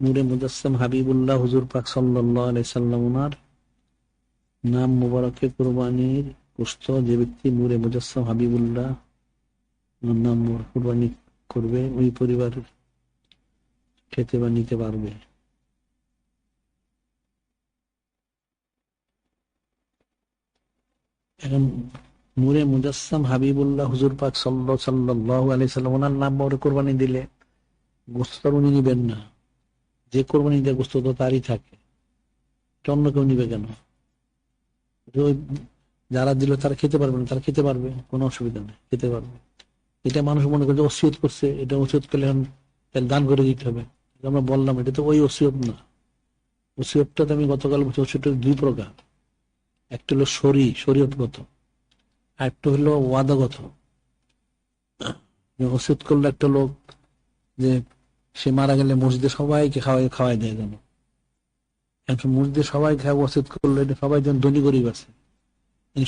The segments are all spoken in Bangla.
নূরে মুজাসসাম হাবিবুল্লাহ হুজুর পাক সাল্লাল্লাহু আলাইহি সাল্লাম ওনার নাম মুবারকে কুরবানির গোশত যে ব্যক্তি নূরে মুজাসসাম হাবিবুল্লাহ নাম কুরবানি করবে ওই পরিবার খেতে বা নিতে পারবে। এখন নূরে মুজাসসাম হাবিবুল্লাহ হুজুর পাক সাল্লাল্লাহু আলাইহি সাল্লাম ওনার নাম মোবারক কুরবানি দিলে গোশত উনি নিবেন না। যে কোরবানি দেয় গোশত তো তারই থাকে, অন্য কেউ নিবে কেন? যারা দিল তারা খেতে পারবে না, তারা খেতে পারবে, কোনো অসুবিধা নেই, খেতে পারবে। এটা মানুষ মনে করে ওসিয়ত করছে, এটা ওসিয়ত করলে এখন দান করে দিতে হবে। আমরা বললাম এটা তো ওই ওসিয়ত না। ওসিয়তটা তো আমি গতকাল বলছি, ওসিয়তটা দুই প্রকার। একটা হলো শরীয়তগত, আর একটা হলো ওয়াদাগত। ওসিয়ত করলো একটা লোক যে সে মারা গেলে মসজিদে সবাইকে খাওয়াই দেয় যেন, মসজিদে সবাই খাওয়া ওসিয়ত করলো, এটা সবাই যেন ধনী গরিব আছে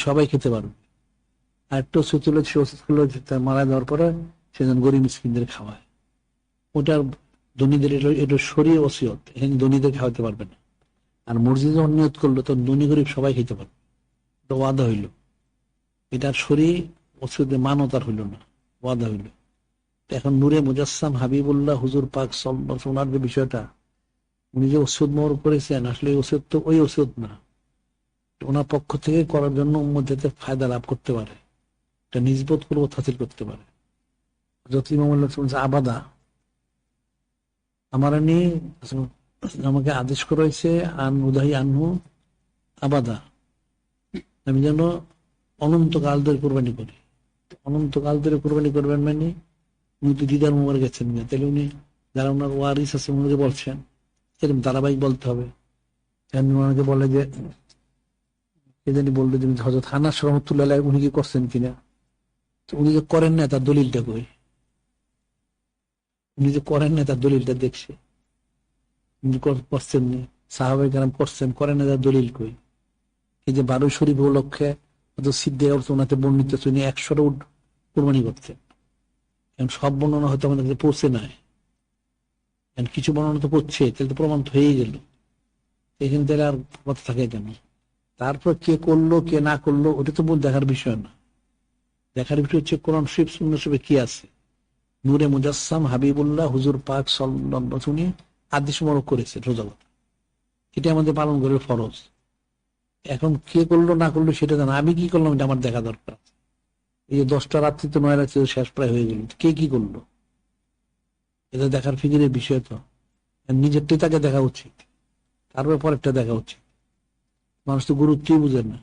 সবাই খেতে পারবে। আর একটা ওসিয়ত হলো সে ওসিয়ত করলো মারা যাওয়ার পরে সে যেন গরিব মিসকিনদের খাওয়ায়। ওটার ধনীদের এটা শরীয় ওসিয়ত, এখানে ধনীদের খাওয়াতে পারবে না। আর মসজিদে নিয়ত করলো তো ধনী গরিব সবাই খেতে পারবে, এটা ওয়াদা হইল। এটার শরী ওসিয়তের মানতার হইল না, ওয়াদা হইল। এখন নূরে মুজাসসাম হাবিবুল্লাহ হুজুর পাক সাল্লাল্লাহু ওনার যে বিষয়টা, উনি যে ওসিয়ত মোহর করেছেন, আসলে ওসিয়ত তো ওই ওসিয়ত না। ওনার পক্ষ থেকে করার জন্য উম্মত যাতে ফায়দা লাভ করতে পারে, এটা নিজবত কুরবত হাসিল করতে পারে। যত ইমামুল্লাহ আবাদা আমার আমাকে আদেশ করা হয়েছে আন উদাহি আনহু আবাদা, আমি যেন অনন্তকাল ধরে কোরবানি করি। অনন্তকাল ধরে কোরবানি করবেন মানে উনি তো দিদার মোবারক গেছেন না, তাহলে উনি যারা ওনার ওয়ারিস আছে উনাকে বলছেন, এরকম ধারাবাহিক বলতে হবে। ওনাকে বলে যে কে জানি বললো যে হযরত আনাস রাহমাতুল্লাহ আলাইহি উনি কি করছেন কিনা, উনি যে করেন না তার দলিলটা কই? উনি যে করেন না তার দলিলটা দেখছে, উনি করছেন নি, সাহাবায়ে কেরাম করছেন, করেন না তার দলিল কই? এই যে 12 শরীফ উপলক্ষে সিদ্ধে ওনাতে বর্ণিত উনি 100টা উট কোরবানি করতেন। এখন সব বর্ণনা হয়তো আমাদের কাছে পৌঁছে নাই, কিছু বর্ণনা তো পড়ছে, তাহলে তো প্রমাণ হয়েই গেল। এখানে তাহলে আর কথা থাকে কেন? তারপর কে করলো কে না করলো ওটা তো দেখার বিষয় না। দেখার বিষয় হচ্ছে কোরআন শরীফ সুন্নাহ শরীফে কি আছে। নূরে মুজাসসাম হাবিবুল্লাহ হুজুর পাক সাল্লাল্লাহু আলাইহি ওয়াসাল্লাম আদেশ মোবারক করেছে রোজা, এটা আমাদের পালন করে ফরজ। এখন কে করলো না করলো সেটা জানা, আমি কি করলাম এটা আমার দেখা দরকার। এই যে 10টা রাত্রি তো 9 রাত্রি শেষ প্রায় হয়ে গেল, কে কি করলো এটা দেখার ফিকিরের বিষয় তো। নিজেরটাই তাকে দেখা উচিত, তারপরে পরেরটা দেখা উচিত। মানুষ তো গুরুত্বই বুঝে না।